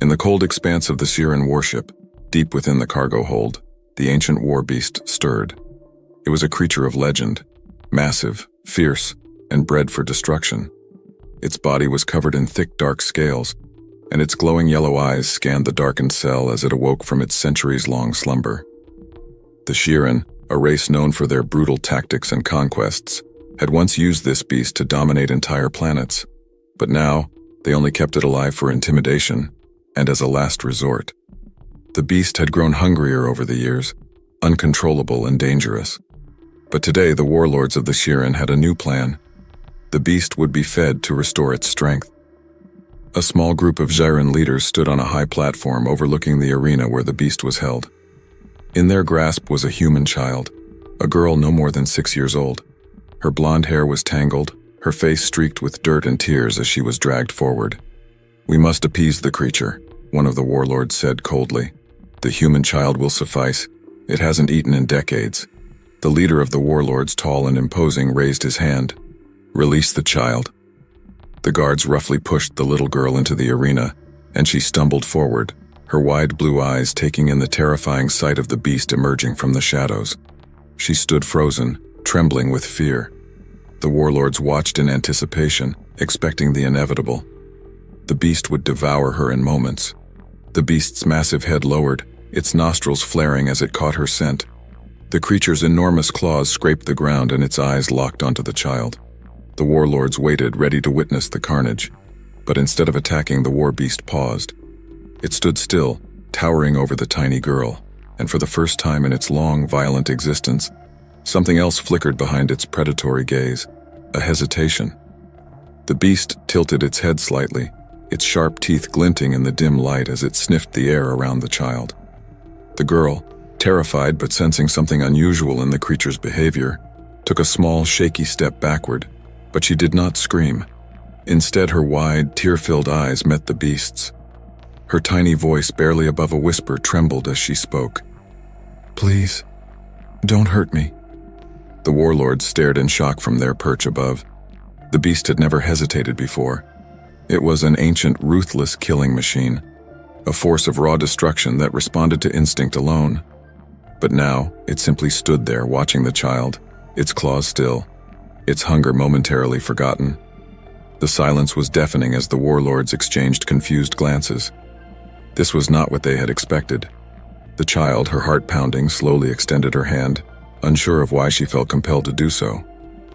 In the cold expanse of the Siren warship, deep within the cargo hold, the ancient war beast stirred. It was a creature of legend, massive, fierce, and bred for destruction. Its body was covered in thick, dark scales, and its glowing yellow eyes scanned the darkened cell as it awoke from its centuries-long slumber. The Siren, a race known for their brutal tactics and conquests, had once used this beast to dominate entire planets, but now they only kept it alive for intimidation and as a last resort. The beast had grown hungrier over the years, uncontrollable and dangerous. But today the warlords of the Siren had a new plan. The beast would be fed to restore its strength. A small group of Siren leaders stood on a high platform overlooking the arena where the beast was held. In their grasp was a human child, a girl no more than 6 years old. Her blonde hair was tangled, her face streaked with dirt and tears as she was dragged forward. "We must appease the creature," one of the warlords said coldly. "The human child will suffice. It hasn't eaten in decades." The leader of the warlords, tall and imposing, raised his hand. "Release the child." The guards roughly pushed the little girl into the arena, and she stumbled forward, her wide blue eyes taking in the terrifying sight of the beast emerging from the shadows. She stood frozen, trembling with fear. The warlords watched in anticipation, expecting the inevitable. The beast would devour her in moments. The beast's massive head lowered, its nostrils flaring as it caught her scent. The creature's enormous claws scraped the ground and its eyes locked onto the child. The warlords waited, ready to witness the carnage. But instead of attacking, the war beast paused. It stood still, towering over the tiny girl, and for the first time in its long, violent existence, something else flickered behind its predatory gaze, a hesitation. The beast tilted its head slightly, its sharp teeth glinting in the dim light as it sniffed the air around the child. The girl, terrified but sensing something unusual in the creature's behavior, took a small, shaky step backward, but she did not scream. Instead, her wide, tear-filled eyes met the beast's. Her tiny voice, barely above a whisper, trembled as she spoke. "Please, don't hurt me." The warlords stared in shock from their perch above. The beast had never hesitated before. It was an ancient, ruthless killing machine, a force of raw destruction that responded to instinct alone. But now, it simply stood there watching the child, its claws still, its hunger momentarily forgotten. The silence was deafening as the warlords exchanged confused glances. This was not what they had expected. The child, her heart pounding, slowly extended her hand, unsure of why she felt compelled to do so.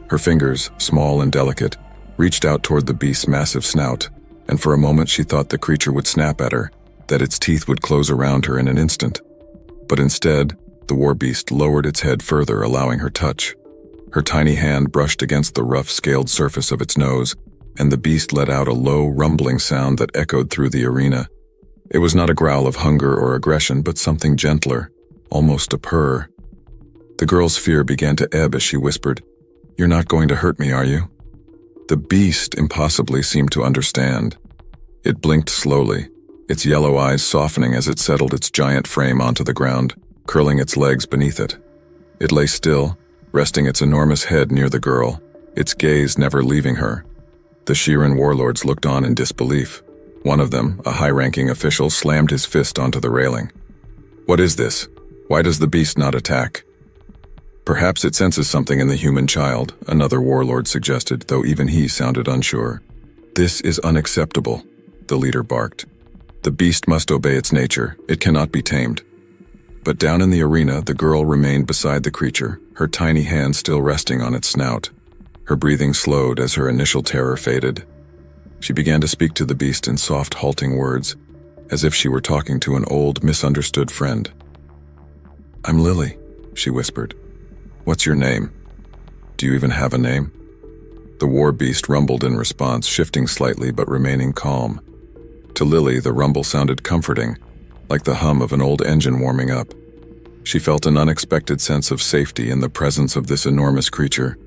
Her fingers, small and delicate, reached out toward the beast's massive snout, and for a moment she thought the creature would snap at her, that its teeth would close around her in an instant. But instead, the war beast lowered its head further, allowing her touch. Her tiny hand brushed against the rough, scaled surface of its nose, and the beast let out a low, rumbling sound that echoed through the arena. It was not a growl of hunger or aggression, but something gentler, almost a purr. The girl's fear began to ebb as she whispered, "You're not going to hurt me, are you?" The beast impossibly seemed to understand. It blinked slowly, its yellow eyes softening as it settled its giant frame onto the ground, curling its legs beneath it. It lay still, resting its enormous head near the girl, its gaze never leaving her. The Siren warlords looked on in disbelief. One of them, a high-ranking official, slammed his fist onto the railing. "What is this? Why does the beast not attack?" "Perhaps it senses something in the human child," another warlord suggested, though even he sounded unsure. "This is unacceptable," the leader barked. "The beast must obey its nature. It cannot be tamed." But down in the arena, the girl remained beside the creature, her tiny hand still resting on its snout. Her breathing slowed as her initial terror faded. She began to speak to the beast in soft, halting words, as if she were talking to an old, misunderstood friend. "I'm Lily," she whispered. "What's your name? Do you even have a name?" The war beast rumbled in response, shifting slightly but remaining calm. To Lily, the rumble sounded comforting, like the hum of an old engine warming up. She felt an unexpected sense of safety in the presence of this enormous creature,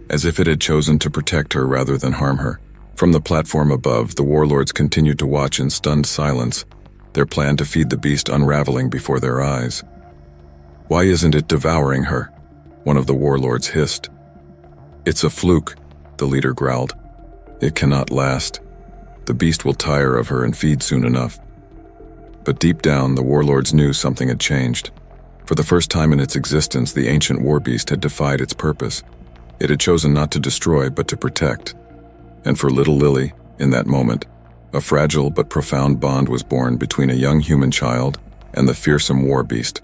as if it had chosen to protect her rather than harm her. From the platform above, the warlords continued to watch in stunned silence, their plan to feed the beast unraveling before their eyes. "Why isn't it devouring her?" one of the warlords hissed. "It's a fluke," the leader growled. "It cannot last. The beast will tire of her and feed soon enough." But deep down, the warlords knew something had changed. For the first time in its existence, the ancient war beast had defied its purpose. It had chosen not to destroy, but to protect. And for little Lily, in that moment, a fragile but profound bond was born between a young human child and the fearsome war beast,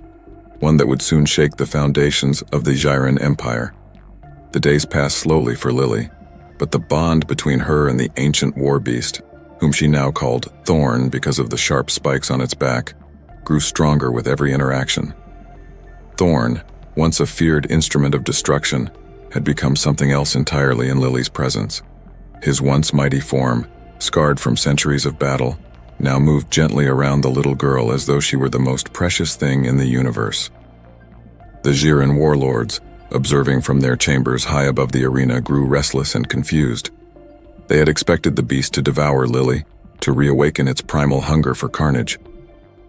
one that would soon shake the foundations of the Xiran Empire. The days passed slowly for Lily, but the bond between her and the ancient war beast, whom she now called Thorn because of the sharp spikes on its back, grew stronger with every interaction. Thorn, once a feared instrument of destruction, had become something else entirely in Lily's presence. His once mighty form, scarred from centuries of battle, now moved gently around the little girl as though she were the most precious thing in the universe. The Xiran warlords, observing from their chambers high above the arena, grew restless and confused. They had expected the beast to devour Lily, to reawaken its primal hunger for carnage.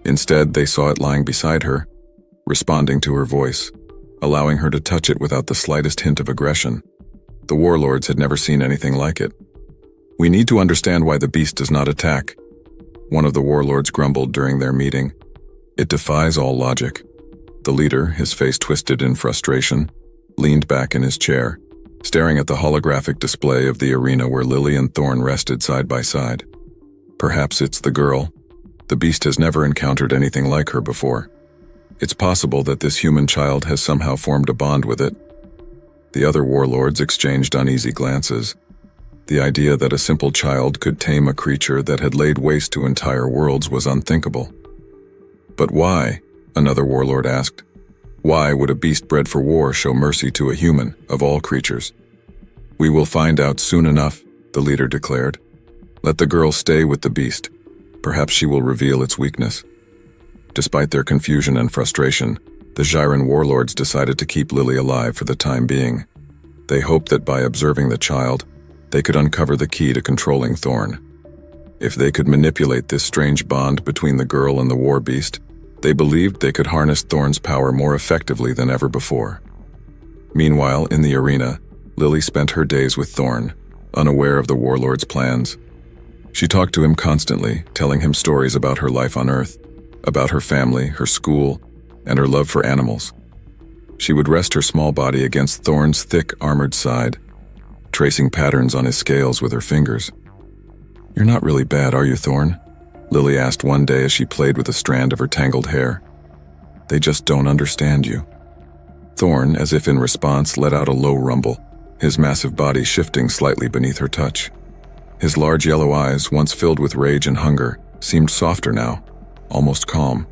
Instead, they saw it lying beside her, responding to her voice, allowing her to touch it without the slightest hint of aggression. The warlords had never seen anything like it. "We need to understand why the beast does not attack," one of the warlords grumbled during their meeting. "It defies all logic." The leader, his face twisted in frustration, leaned back in his chair, staring at the holographic display of the arena where Lily and Thorn rested side by side. "Perhaps it's the girl. The beast has never encountered anything like her before. It's possible that this human child has somehow formed a bond with it." The other warlords exchanged uneasy glances. The idea that a simple child could tame a creature that had laid waste to entire worlds was unthinkable. "But why?" another warlord asked. "Why would a beast bred for war show mercy to a human, of all creatures?" "We will find out soon enough," the leader declared. "Let the girl stay with the beast. Perhaps she will reveal its weakness." Despite their confusion and frustration, the Xiran warlords decided to keep Lily alive for the time being. They hoped that by observing the child, they could uncover the key to controlling Thorn. If they could manipulate this strange bond between the girl and the war beast, they believed they could harness Thorn's power more effectively than ever before. Meanwhile, in the arena, Lily spent her days with Thorn, unaware of the warlord's plans. She talked to him constantly, telling him stories about her life on Earth, about her family, her school, and her love for animals. She would rest her small body against Thorn's thick, armored side, tracing patterns on his scales with her fingers. "You're not really bad, are you, Thorn?" Lily asked one day as she played with a strand of her tangled hair. "They just don't understand you." Thorn, as if in response, let out a low rumble, his massive body shifting slightly beneath her touch. His large yellow eyes, once filled with rage and hunger, seemed softer now, almost calm.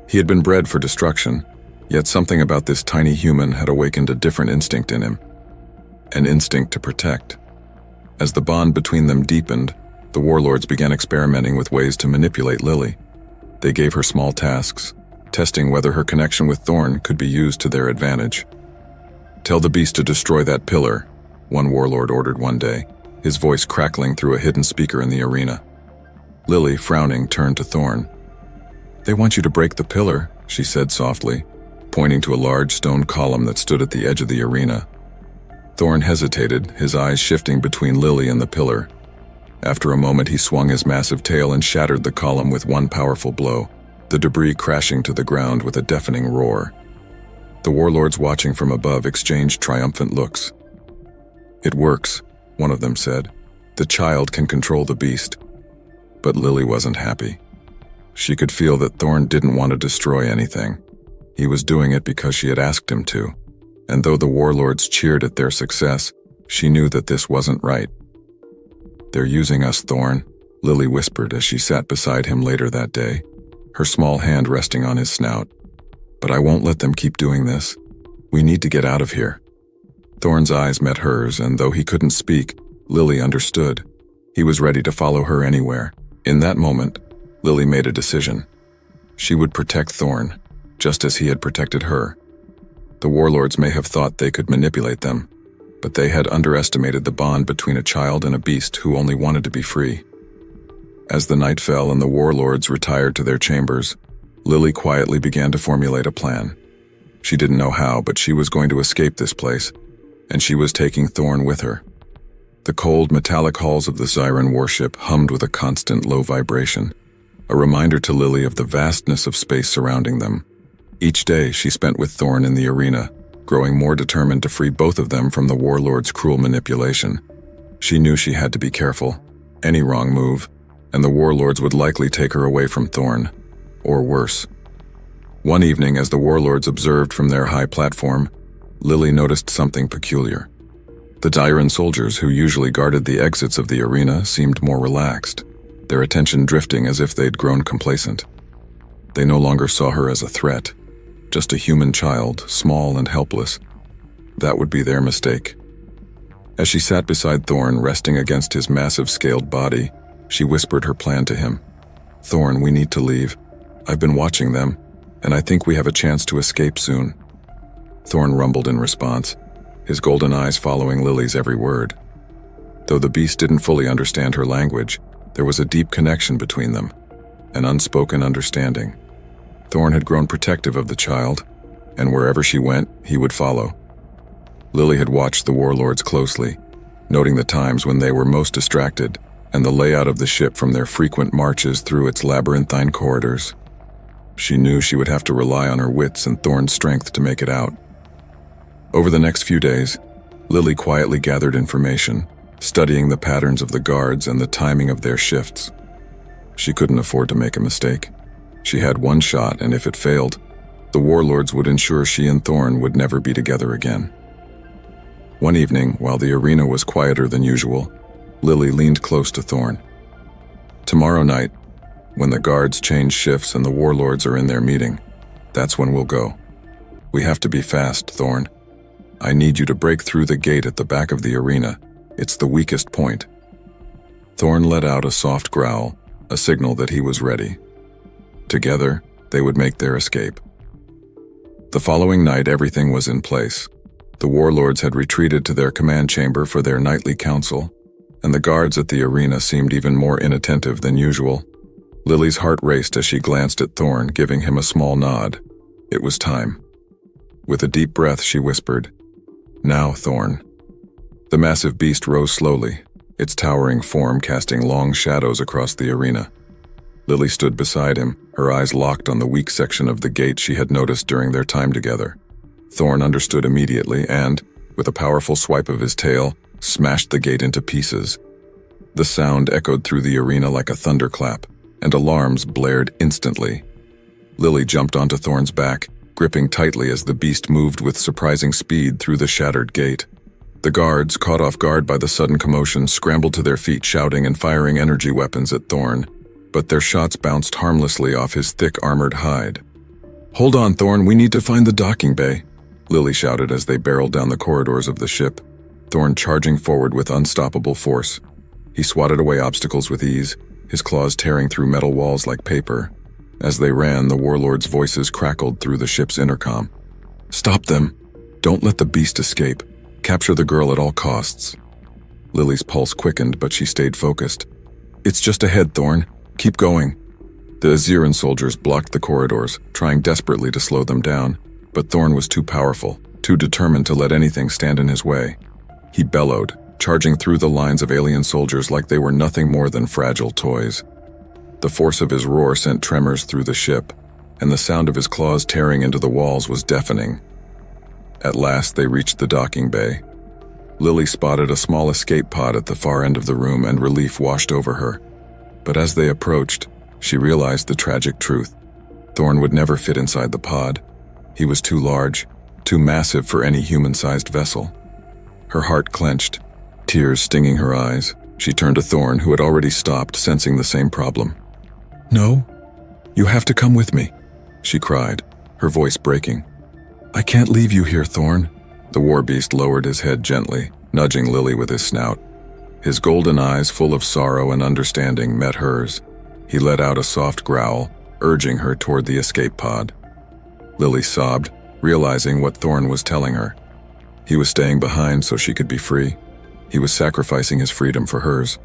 He had been bred for destruction, yet something about this tiny human had awakened a different instinct in him. An instinct to protect. As the bond between them deepened, the warlords began experimenting with ways to manipulate Lily. They gave her small tasks, testing whether her connection with Thorn could be used to their advantage. "Tell the beast to destroy that pillar," one warlord ordered one day, his voice crackling through a hidden speaker in the arena. Lily, frowning, turned to Thorn. "They want you to break the pillar," she said softly, pointing to a large stone column that stood at the edge of the arena. Thorn hesitated, his eyes shifting between Lily and the pillar. After a moment, he swung his massive tail and shattered the column with one powerful blow, the debris crashing to the ground with a deafening roar. The warlords watching from above exchanged triumphant looks. "It works," one of them said. "The child can control the beast." But Lily wasn't happy. She could feel that Thorn didn't want to destroy anything. He was doing it because she had asked him to. And though the warlords cheered at their success, she knew that this wasn't right. "They're using us, Thorn," Lily whispered as she sat beside him later that day, her small hand resting on his snout. "But I won't let them keep doing this. We need to get out of here." Thorn's eyes met hers, and though he couldn't speak, Lily understood. He was ready to follow her anywhere. In that moment, Lily made a decision. She would protect Thorn, just as he had protected her. The warlords may have thought they could manipulate them, but they had underestimated the bond between a child and a beast who only wanted to be free. As the night fell and the warlords retired to their chambers, Lily quietly began to formulate a plan. She didn't know how, but she was going to escape this place, and she was taking Thorn with her. The cold, metallic halls of the Xiran warship hummed with a constant low vibration, a reminder to Lily of the vastness of space surrounding them. Each day she spent with Thorn in the arena, growing more determined to free both of them from the warlord's cruel manipulation. She knew she had to be careful. Any wrong move, and the warlords would likely take her away from Thorn, or worse. One evening, as the warlords observed from their high platform, Lily noticed something peculiar. The Dairon soldiers who usually guarded the exits of the arena seemed more relaxed, their attention drifting as if they'd grown complacent. They no longer saw her as a threat, just a human child, small and helpless. That would be their mistake. As she sat beside Thorn, resting against his massive scaled body, she whispered her plan to him. "Thorn, we need to leave. I've been watching them, and I think we have a chance to escape soon." Thorn rumbled in response, his golden eyes following Lily's every word. Though the beast didn't fully understand her language, there was a deep connection between them, an unspoken understanding. Thorn had grown protective of the child, and wherever she went, he would follow. Lily had watched the warlords closely, noting the times when they were most distracted and the layout of the ship from their frequent marches through its labyrinthine corridors. She knew she would have to rely on her wits and Thorn's strength to make it out. Over the next few days, Lily quietly gathered information, studying the patterns of the guards and the timing of their shifts. She couldn't afford to make a mistake. She had one shot, and if it failed, the warlords would ensure she and Thorn would never be together again. One evening, while the arena was quieter than usual, Lily leaned close to Thorn. "Tomorrow night, when the guards change shifts and the warlords are in their meeting, that's when we'll go. We have to be fast, Thorn. I need you to break through the gate at the back of the arena. It's the weakest point." Thorn let out a soft growl, a signal that he was ready. Together, they would make their escape. The following night, everything was in place. The warlords had retreated to their command chamber for their nightly council, and the guards at the arena seemed even more inattentive than usual. Lily's heart raced as she glanced at Thorn, giving him a small nod. It was time. With a deep breath, she whispered, "Now, Thorn." The massive beast rose slowly, its towering form casting long shadows across the arena. Lily stood beside him, her eyes locked on the weak section of the gate she had noticed during their time together. Thorn understood immediately and, with a powerful swipe of his tail, smashed the gate into pieces. The sound echoed through the arena like a thunderclap, and alarms blared instantly. Lily jumped onto Thorn's back, gripping tightly as the beast moved with surprising speed through the shattered gate. The guards, caught off guard by the sudden commotion, scrambled to their feet, shouting and firing energy weapons at Thorn, but their shots bounced harmlessly off his thick armored hide. "Hold on, Thorn, we need to find the docking bay," Lily shouted as they barreled down the corridors of the ship, Thorn charging forward with unstoppable force. He swatted away obstacles with ease, his claws tearing through metal walls like paper. As they ran, the warlords' voices crackled through the ship's intercom. "Stop them! Don't let the beast escape! Capture the girl at all costs!" Lily's pulse quickened, but she stayed focused. "It's just ahead, Thorn. Keep going." The Aziran soldiers blocked the corridors, trying desperately to slow them down, but Thorn was too powerful, too determined to let anything stand in his way. He bellowed, charging through the lines of alien soldiers like they were nothing more than fragile toys. The force of his roar sent tremors through the ship, and the sound of his claws tearing into the walls was deafening. At last they reached the docking bay. Lily spotted a small escape pod at the far end of the room, and relief washed over her. But as they approached, she realized the tragic truth. Thorn would never fit inside the pod. He was too large, too massive for any human-sized vessel. Her heart clenched, tears stinging her eyes. She turned to Thorn, who had already stopped, sensing the same problem. "No, you have to come with me," she cried, her voice breaking. "I can't leave you here, Thorn." The war beast lowered his head gently, nudging Lily with his snout. His golden eyes, full of sorrow and understanding, met hers. He let out a soft growl, urging her toward the escape pod. Lily sobbed, realizing what Thorn was telling her. He was staying behind so she could be free. He was sacrificing his freedom for hers.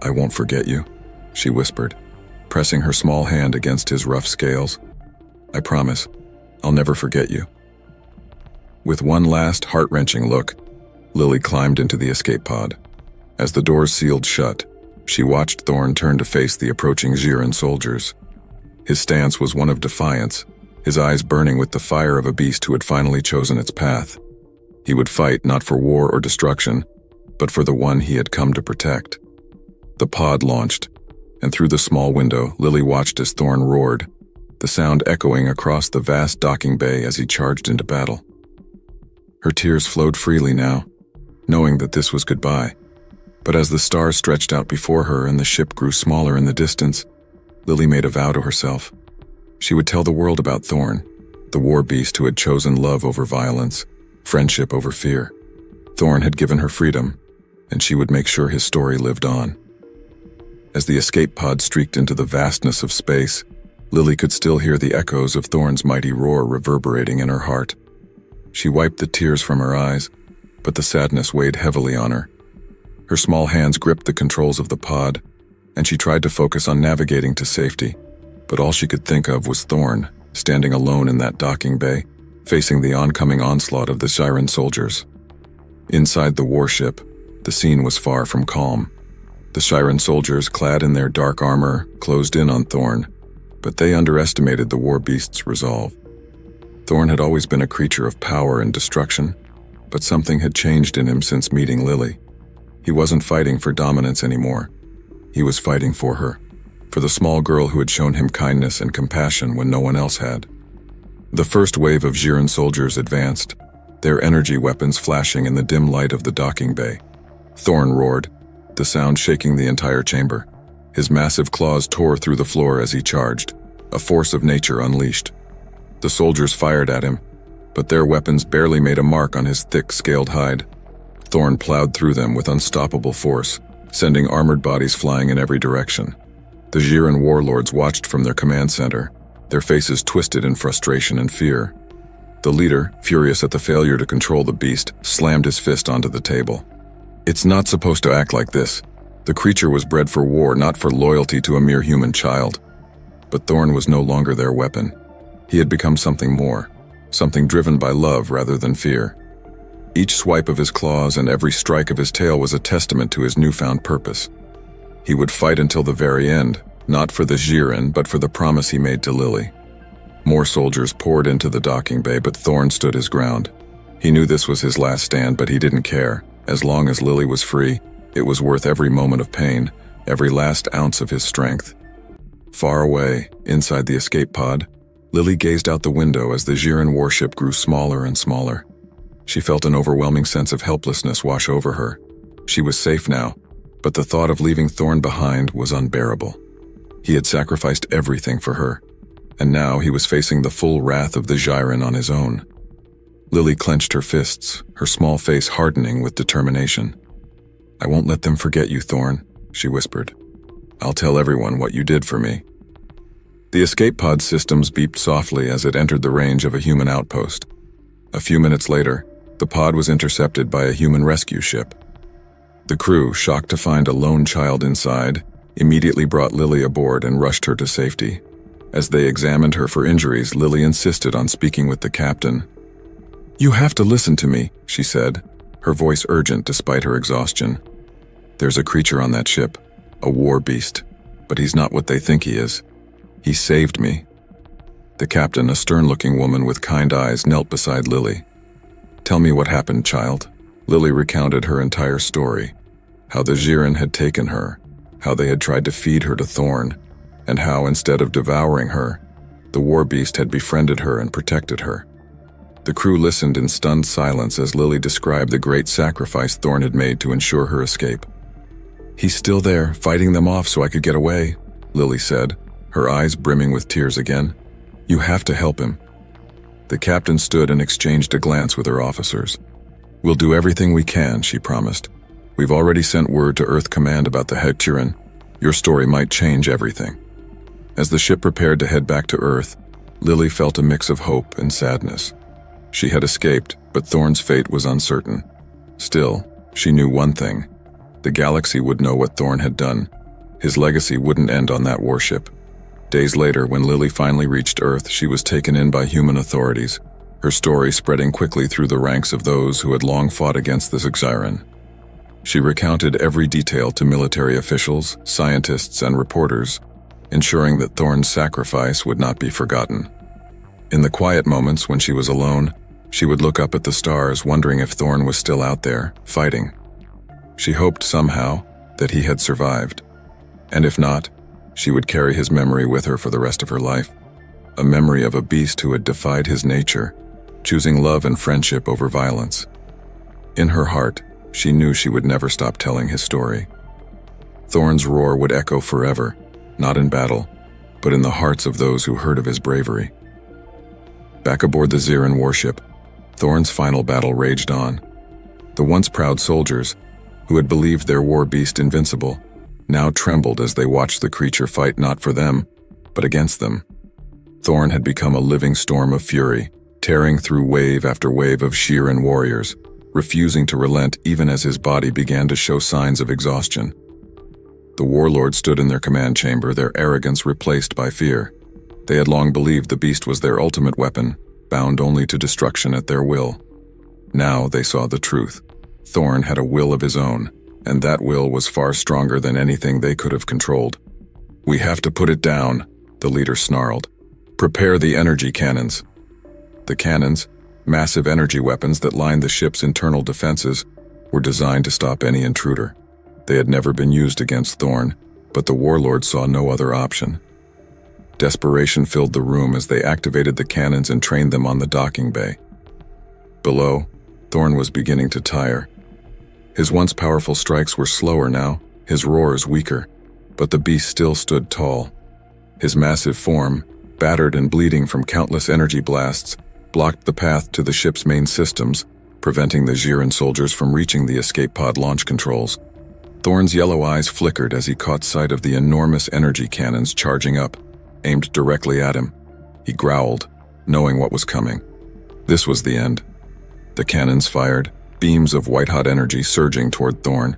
"I won't forget you," she whispered, pressing her small hand against his rough scales. "I promise, I'll never forget you." With one last heart-wrenching look, Lily climbed into the escape pod. As the doors sealed shut, She watched Thorn turn to face the approaching Jiren soldiers. His stance was one of defiance, his eyes burning with the fire of a beast who had finally chosen its path. He would fight not for war or destruction, but for the one he had come to protect. The pod launched, and through the small window, Lily watched as Thorn roared, the sound echoing across the vast docking bay as he charged into battle. Her tears flowed freely now, knowing that this was goodbye. But as the stars stretched out before her and the ship grew smaller in the distance, Lily made a vow to herself. She would tell the world about Thorn, the war beast who had chosen love over violence, friendship over fear. Thorn had given her freedom, and she would make sure his story lived on. As the escape pod streaked into the vastness of space, Lily could still hear the echoes of Thorn's mighty roar reverberating in her heart. She wiped the tears from her eyes, but the sadness weighed heavily on her. Her small hands gripped the controls of the pod, and she tried to focus on navigating to safety, but all she could think of was Thorn, standing alone in that docking bay, facing the oncoming onslaught of the Jiren soldiers. Inside the warship, the scene was far from calm. The Jiren soldiers, clad in their dark armor, closed in on Thorn, but they underestimated the war beast's resolve. Thorn had always been a creature of power and destruction, but something had changed in him since meeting Lily. He wasn't fighting for dominance anymore. He was fighting for her, for the small girl who had shown him kindness and compassion when no one else had. The first wave of Jiren soldiers advanced, their energy weapons flashing in the dim light of the docking bay. Thorn roared, the sound shaking the entire chamber. His massive claws tore through the floor as he charged, a force of nature unleashed. The soldiers fired at him, but their weapons barely made a mark on his thick, scaled hide. Thorn plowed through them with unstoppable force, sending armored bodies flying in every direction. The Jiren warlords watched from their command center, their faces twisted in frustration and fear. The leader, furious at the failure to control the beast, slammed his fist onto the table. It's not supposed to act like this. The creature was bred for war, not for loyalty to a mere human child. But Thorn was no longer their weapon. He had become something more, something driven by love rather than fear. Each swipe of his claws and every strike of his tail was a testament to his newfound purpose. He would fight until the very end, not for the Jiren, but for the promise he made to Lily. More soldiers poured into the docking bay, but Thorn stood his ground. He knew this was his last stand, but he didn't care. As long as Lily was free, it was worth every moment of pain, every last ounce of his strength. Far away, inside the escape pod, Lily gazed out the window as the Jiren warship grew smaller and smaller. She felt an overwhelming sense of helplessness wash over her. She was safe now, but the thought of leaving Thorn behind was unbearable. He had sacrificed everything for her, and now he was facing the full wrath of the Jiren on his own. Lily clenched her fists, her small face hardening with determination. "I won't let them forget you, Thorn," she whispered. "I'll tell everyone what you did for me." The escape pod systems beeped softly as it entered the range of a human outpost. A few minutes later, the pod was intercepted by a human rescue ship. The crew, shocked to find a lone child inside, immediately brought Lily aboard and rushed her to safety. As they examined her for injuries, Lily insisted on speaking with the captain. "You have to listen to me," she said, her voice urgent despite her exhaustion. "There's a creature on that ship, a war beast, but he's not what they think he is. He saved me." The captain, a stern-looking woman with kind eyes, knelt beside Lily. "Tell me what happened, child." Lily recounted her entire story, how the Jiren had taken her, how they had tried to feed her to Thorn, and how, instead of devouring her, the war beast had befriended her and protected her. The crew listened in stunned silence as Lily described the great sacrifice Thorn had made to ensure her escape. "He's still there, fighting them off so I could get away," Lily said, her eyes brimming with tears again. "You have to help him." The captain stood and exchanged a glance with her officers. "We'll do everything we can," she promised. "We've already sent word to Earth Command about the Heartwarming. Your story might change everything." As the ship prepared to head back to Earth, Lily felt a mix of hope and sadness. She had escaped, but Thorn's fate was uncertain. Still, she knew one thing. The galaxy would know what Thorn had done. His legacy wouldn't end on that warship. Days later, when Lily finally reached Earth, she was taken in by human authorities, her story spreading quickly through the ranks of those who had long fought against the Jiren. She recounted every detail to military officials, scientists, and reporters, ensuring that Thorne's sacrifice would not be forgotten. In the quiet moments when she was alone, she would look up at the stars, wondering if Thorne was still out there, fighting. She hoped somehow that he had survived, and if not, she would carry his memory with her for the rest of her life, a memory of a beast who had defied his nature, choosing love and friendship over violence. In her heart, she knew she would never stop telling his story. Thorne's roar would echo forever, not in battle, but in the hearts of those who heard of his bravery. Back aboard the Xiran warship, Thorne's final battle raged on. The once proud soldiers, who had believed their war beast invincible, now trembled as they watched the creature fight not for them, but against them. Thorne had become a living storm of fury, tearing through wave after wave of Xiran warriors, refusing to relent even as his body began to show signs of exhaustion. The warlords stood in their command chamber, their arrogance replaced by fear. They had long believed the beast was their ultimate weapon, bound only to destruction at their will. Now they saw the truth. Thorne had a will of his own, and that will was far stronger than anything they could have controlled. "We have to put it down," the leader snarled. "Prepare the energy cannons." The cannons, massive energy weapons that lined the ship's internal defenses, were designed to stop any intruder. They had never been used against Thorne, but the warlords saw no other option. Desperation filled the room as they activated the cannons and trained them on the docking bay. Below, Thorne was beginning to tire. His once powerful strikes were slower now, his roars weaker, but the beast still stood tall. His massive form, battered and bleeding from countless energy blasts, blocked the path to the ship's main systems, preventing the Xiran soldiers from reaching the escape pod launch controls. Thorne's yellow eyes flickered as he caught sight of the enormous energy cannons charging up, aimed directly at him. He growled, knowing what was coming. This was the end. The cannons fired, beams of white-hot energy surging toward Thorne.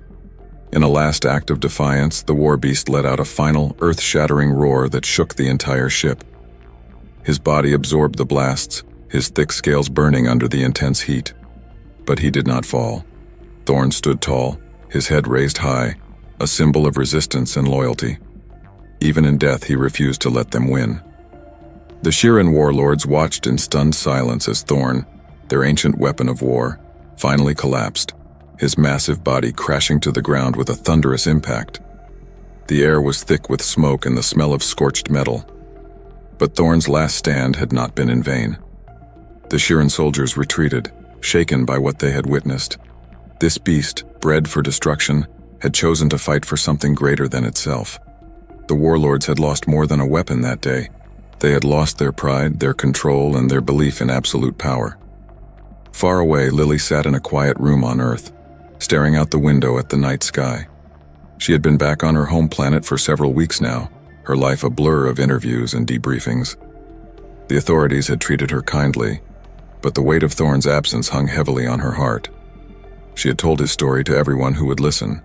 In a last act of defiance, the war beast let out a final, earth-shattering roar that shook the entire ship. His body absorbed the blasts, his thick scales burning under the intense heat. But he did not fall. Thorne stood tall, his head raised high, a symbol of resistance and loyalty. Even in death, he refused to let them win. The Xiran warlords watched in stunned silence as Thorne, their ancient weapon of war, finally collapsed, his massive body crashing to the ground with a thunderous impact. The air was thick with smoke and the smell of scorched metal. But Thorne's last stand had not been in vain. The Xiran soldiers retreated, shaken by what they had witnessed. This beast, bred for destruction, had chosen to fight for something greater than itself. The warlords had lost more than a weapon that day. They had lost their pride, their control, and their belief in absolute power. Far away, Lily sat in a quiet room on Earth, staring out the window at the night sky. She had been back on her home planet for several weeks now, her life a blur of interviews and debriefings. The authorities had treated her kindly, but the weight of Thorne's absence hung heavily on her heart. She had told his story to everyone who would listen,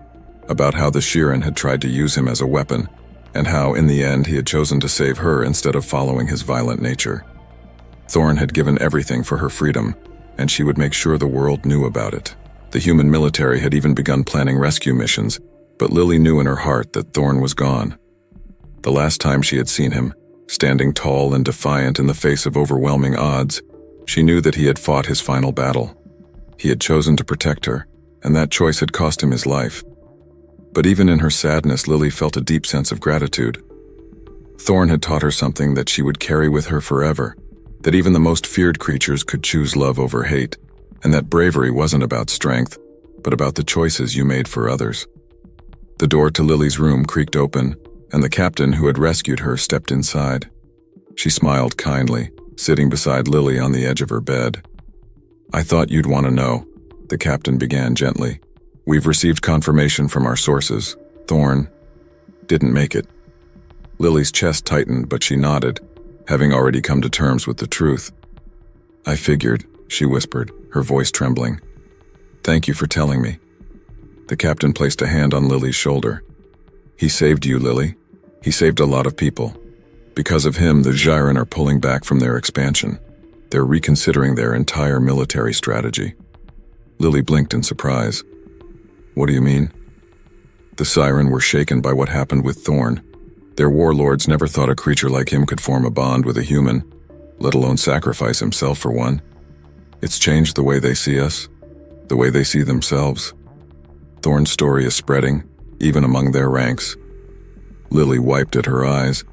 about how the Xiran had tried to use him as a weapon, and how, in the end, he had chosen to save her instead of following his violent nature. Thorne had given everything for her freedom, and she would make sure the world knew about it. The human military had even begun planning rescue missions, but Lily knew in her heart that Thorne was gone. The last time she had seen him, standing tall and defiant in the face of overwhelming odds, she knew that he had fought his final battle. He had chosen to protect her, and that choice had cost him his life. But even in her sadness, Lily felt a deep sense of gratitude. Thorne had taught her something that she would carry with her forever, that even the most feared creatures could choose love over hate, and that bravery wasn't about strength, but about the choices you made for others. The door to Lily's room creaked open, and the captain who had rescued her stepped inside. She smiled kindly, sitting beside Lily on the edge of her bed. "I thought you'd want to know," the captain began gently. "We've received confirmation from our sources. Thorne didn't make it." Lily's chest tightened, but she nodded, having already come to terms with the truth. "I figured," she whispered, her voice trembling. "Thank you for telling me." The captain placed a hand on Lily's shoulder. "He saved you, Lily. He saved a lot of people. Because of him, the Xiran are pulling back from their expansion. They're reconsidering their entire military strategy." Lily blinked in surprise. What do you mean? The Siren were shaken by what happened with Thorn. Their warlords never thought a creature like him could form a bond with a human, let alone sacrifice himself for one. It's changed the way they see us, the way they see themselves. Thorn's story is spreading, even among their ranks. Lily wiped at her eyes,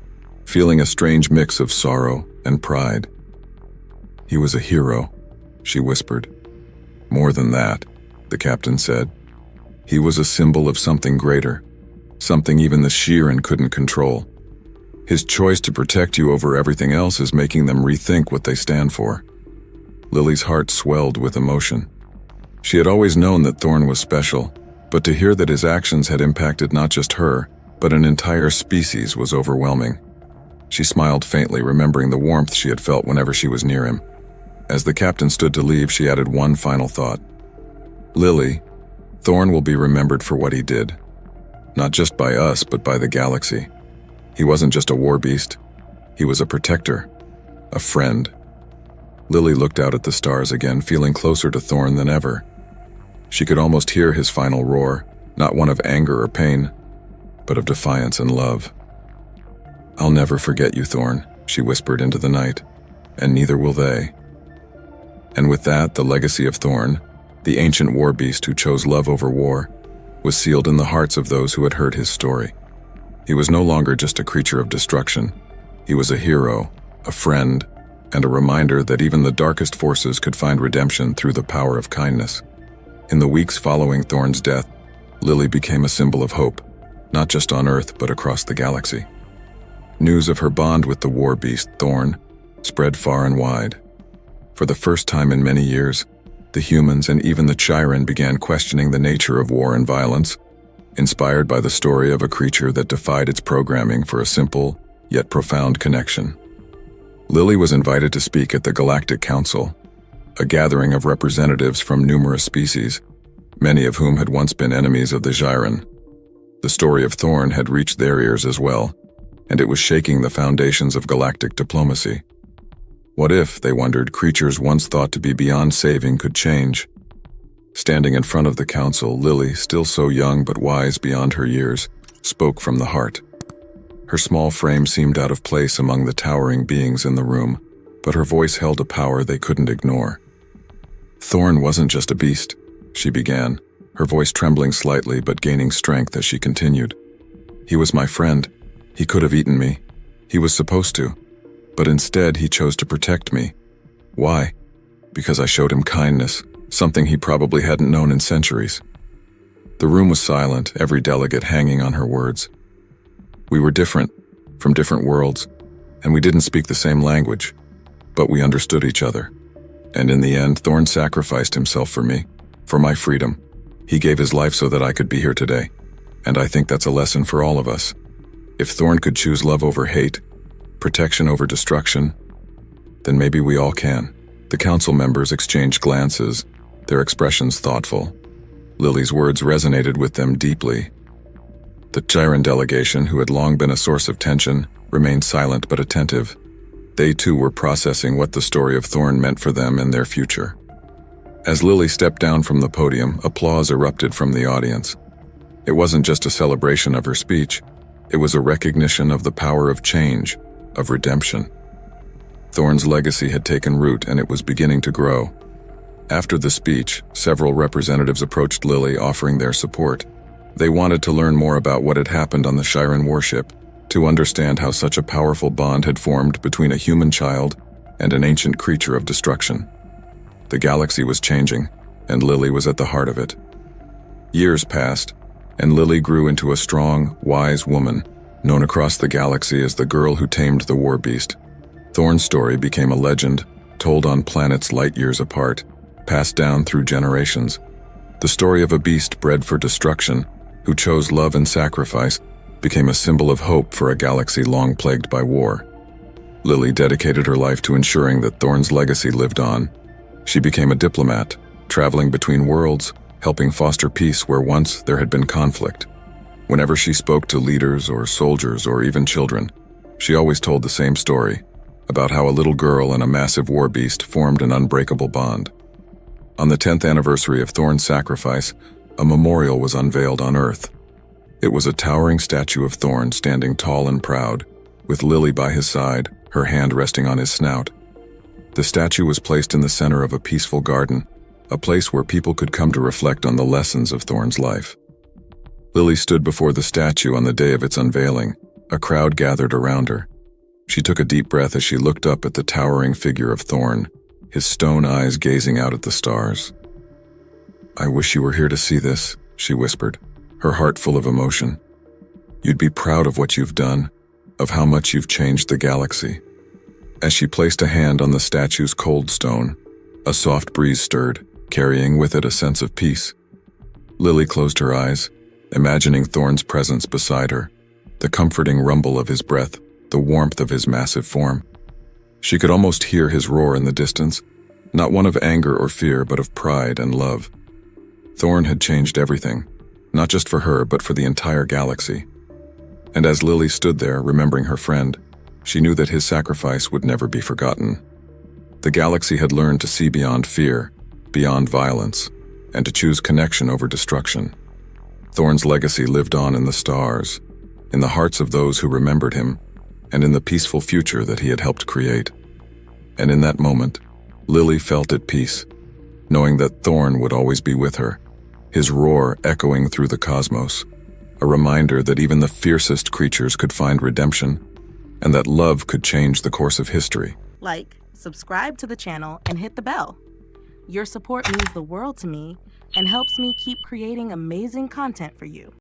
feeling a strange mix of sorrow and pride. He was a hero, she whispered. More than that, the captain said. He was a symbol of something greater, something even the Shirin couldn't control. His choice to protect you over everything else is making them rethink what they stand for. Lily's heart swelled with emotion. She had always known that Thorn was special, but to hear that his actions had impacted not just her, but an entire species was overwhelming. She smiled faintly, remembering the warmth she had felt whenever she was near him. As the captain stood to leave, she added one final thought. Lily, Thorn will be remembered for what he did. Not just by us, but by the galaxy. He wasn't just a war beast. He was a protector, a friend. Lily looked out at the stars again, feeling closer to Thorn than ever. She could almost hear his final roar, not one of anger or pain, but of defiance and love. I'll never forget you, Thorn, she whispered into the night, and neither will they. And with that, the legacy of Thorn, the ancient war beast who chose love over war, was sealed in the hearts of those who had heard his story. He was no longer just a creature of destruction. He was a hero, a friend, and a reminder that even the darkest forces could find redemption through the power of kindness. In the weeks following Thorn's death, Lily became a symbol of hope, not just on Earth but across the galaxy. News of her bond with the war beast, Thorn, spread far and wide. For the first time in many years, the humans and even the Chiron began questioning the nature of war and violence, inspired by the story of a creature that defied its programming for a simple, yet profound connection. Lily was invited to speak at the Galactic Council, a gathering of representatives from numerous species, many of whom had once been enemies of the Chiron. The story of Thorn had reached their ears as well, and it was shaking the foundations of galactic diplomacy. What if, they wondered, creatures once thought to be beyond saving could change? Standing in front of the council, Lily, still so young but wise beyond her years, spoke from the heart. Her small frame seemed out of place among the towering beings in the room, but her voice held a power they couldn't ignore. Thorn wasn't just a beast, she began, her voice trembling slightly but gaining strength as she continued. He was my friend. He could have eaten me. He was supposed to. But instead, he chose to protect me. Why? Because I showed him kindness, something he probably hadn't known in centuries. The room was silent, every delegate hanging on her words. We were different, from different worlds, and we didn't speak the same language, but we understood each other. And in the end, Thorn sacrificed himself for me, for my freedom. He gave his life so that I could be here today, and I think that's a lesson for all of us. If Thorn could choose love over hate, protection over destruction, then maybe we all can. The council members exchanged glances, their expressions thoughtful. Lily's words resonated with them deeply. The Chiron delegation, who had long been a source of tension, remained silent but attentive. They too were processing what the story of Thorn meant for them and their future. As Lily stepped down from the podium, applause erupted from the audience. It wasn't just a celebration of her speech, it was a recognition of the power of change, of redemption. Thorn's legacy had taken root and it was beginning to grow. After the speech, several representatives approached Lily offering their support. They wanted to learn more about what had happened on the Chiron warship, to understand how such a powerful bond had formed between a human child and an ancient creature of destruction. The galaxy was changing, and Lily was at the heart of it. Years passed, and Lily grew into a strong, wise woman, known across the galaxy as the girl who tamed the war beast. Thorn's story became a legend, told on planets light years apart, passed down through generations. The story of a beast bred for destruction, who chose love and sacrifice, became a symbol of hope for a galaxy long plagued by war. Lily dedicated her life to ensuring that Thorn's legacy lived on. She became a diplomat, traveling between worlds, helping foster peace where once there had been conflict. Whenever she spoke to leaders or soldiers or even children, she always told the same story, about how a little girl and a massive war beast formed an unbreakable bond. On the 10th anniversary of Thorn's sacrifice, a memorial was unveiled on Earth. It was a towering statue of Thorn standing tall and proud, with Lily by his side, her hand resting on his snout. The statue was placed in the center of a peaceful garden, a place where people could come to reflect on the lessons of Thorn's life. Lily stood before the statue on the day of its unveiling. A crowd gathered around her. She took a deep breath as she looked up at the towering figure of Thorn, his stone eyes gazing out at the stars. "I wish you were here to see this," she whispered, her heart full of emotion. "You'd be proud of what you've done, of how much you've changed the galaxy." As she placed a hand on the statue's cold stone, a soft breeze stirred, carrying with it a sense of peace. Lily closed her eyes, imagining Thorn's presence beside her, the comforting rumble of his breath, the warmth of his massive form. She could almost hear his roar in the distance, not one of anger or fear, but of pride and love. Thorn had changed everything, not just for her, but for the entire galaxy. And as Lily stood there, remembering her friend, she knew that his sacrifice would never be forgotten. The galaxy had learned to see beyond fear, beyond violence, and to choose connection over destruction. Thorn's legacy lived on in the stars, in the hearts of those who remembered him, and in the peaceful future that he had helped create. And in that moment, Lily felt at peace, knowing that Thorn would always be with her, his roar echoing through the cosmos, a reminder that even the fiercest creatures could find redemption, and that love could change the course of history. Like, subscribe to the channel and hit the bell. Your support means the world to me and helps me keep creating amazing content for you.